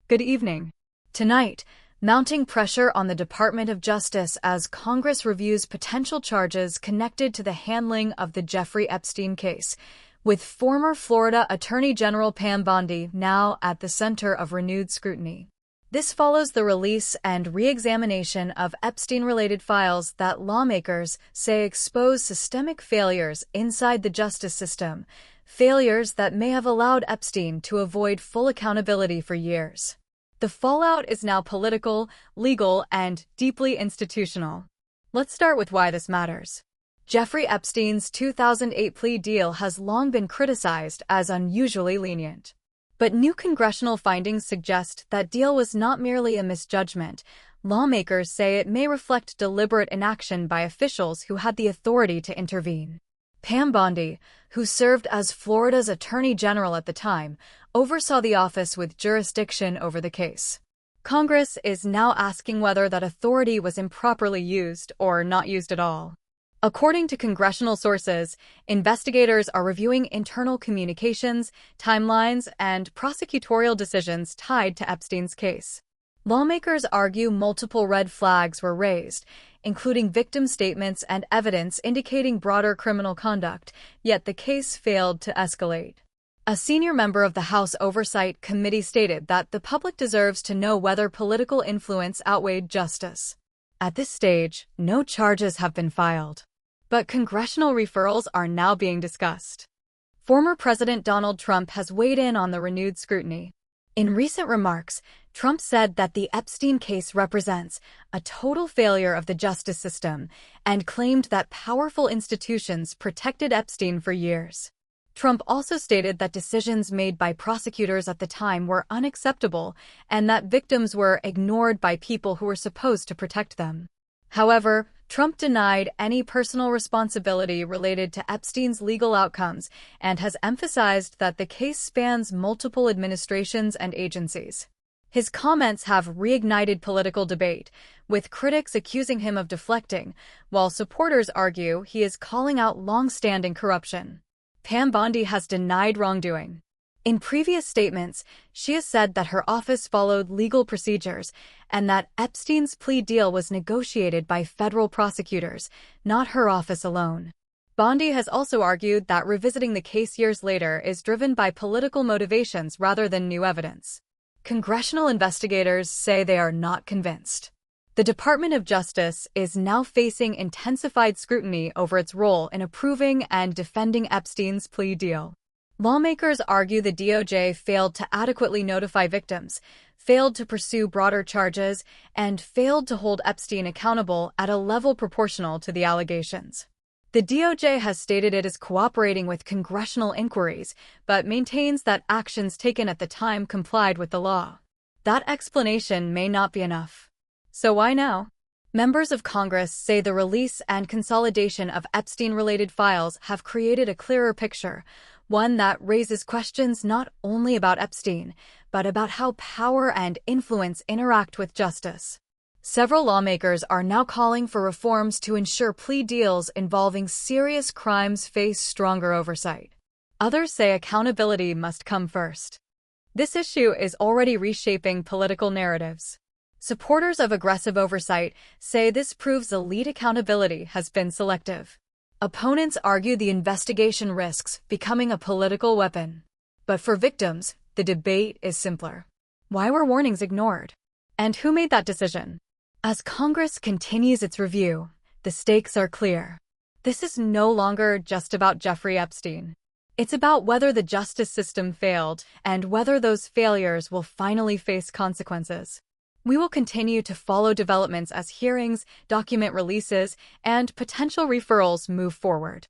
Good evening. Tonight, mounting pressure on the Department of Justice as Congress reviews potential charges connected to the handling of the Jeffrey Epstein case, with former Florida Attorney General Pam Bondi now at the center of renewed scrutiny. This follows the release and re-examination of Epstein-related files that lawmakers say expose systemic failures inside the justice system, failures that may have allowed Epstein to avoid full accountability for years. The fallout is now political, legal, and deeply institutional. Let's start with why this matters. Jeffrey Epstein's 2008 plea deal has long been criticized as unusually lenient. But new congressional findings suggest that deal was not merely a misjudgment. Lawmakers say it may reflect deliberate inaction by officials who had the authority to intervene. Pam Bondi, who served as Florida's Attorney General at the time, oversaw the office with jurisdiction over the case. Congress is now asking whether that authority was improperly used or not used at all. According to congressional sources, investigators are reviewing internal communications, timelines, and prosecutorial decisions tied to Epstein's case. Lawmakers argue multiple red flags were raised, including victim statements and evidence indicating broader criminal conduct, yet the case failed to escalate. A senior member of the House Oversight Committee stated that the public deserves to know whether political influence outweighed justice. At this stage, no charges have been filed. But congressional referrals are now being discussed. Former President Donald Trump has weighed in on the renewed scrutiny. In recent remarks, Trump said that the Epstein case represents a total failure of the justice system and claimed that powerful institutions protected Epstein for years. Trump also stated that decisions made by prosecutors at the time were unacceptable and that victims were ignored by people who were supposed to protect them. However, Trump denied any personal responsibility related to Epstein's legal outcomes and has emphasized that the case spans multiple administrations and agencies. His comments have reignited political debate, with critics accusing him of deflecting, while supporters argue he is calling out long-standing corruption. Pam Bondi has denied wrongdoing. In previous statements, she has said that her office followed legal procedures and that Epstein's plea deal was negotiated by federal prosecutors, not her office alone. Bondi has also argued that revisiting the case years later is driven by political motivations rather than new evidence. Congressional investigators say they are not convinced. The Department of Justice is now facing intensified scrutiny over its role in approving and defending Epstein's plea deal. Lawmakers argue the DOJ failed to adequately notify victims, failed to pursue broader charges, and failed to hold Epstein accountable at a level proportional to the allegations. The DOJ has stated it is cooperating with congressional inquiries, but maintains that actions taken at the time complied with the law. That explanation may not be enough. So why now? Members of Congress say the release and consolidation of Epstein-related files have created a clearer picture, one that raises questions not only about Epstein, but about how power and influence interact with justice. Several lawmakers are now calling for reforms to ensure plea deals involving serious crimes face stronger oversight. Others say accountability must come first. This issue is already reshaping political narratives. Supporters of aggressive oversight say this proves elite accountability has been selective. Opponents argue the investigation risks becoming a political weapon. But for victims, the debate is simpler. Why were warnings ignored? And who made that decision? As Congress continues its review, the stakes are clear. This is no longer just about Jeffrey Epstein. It's about whether the justice system failed and whether those failures will finally face consequences. We will continue to follow developments as hearings, document releases, and potential referrals move forward.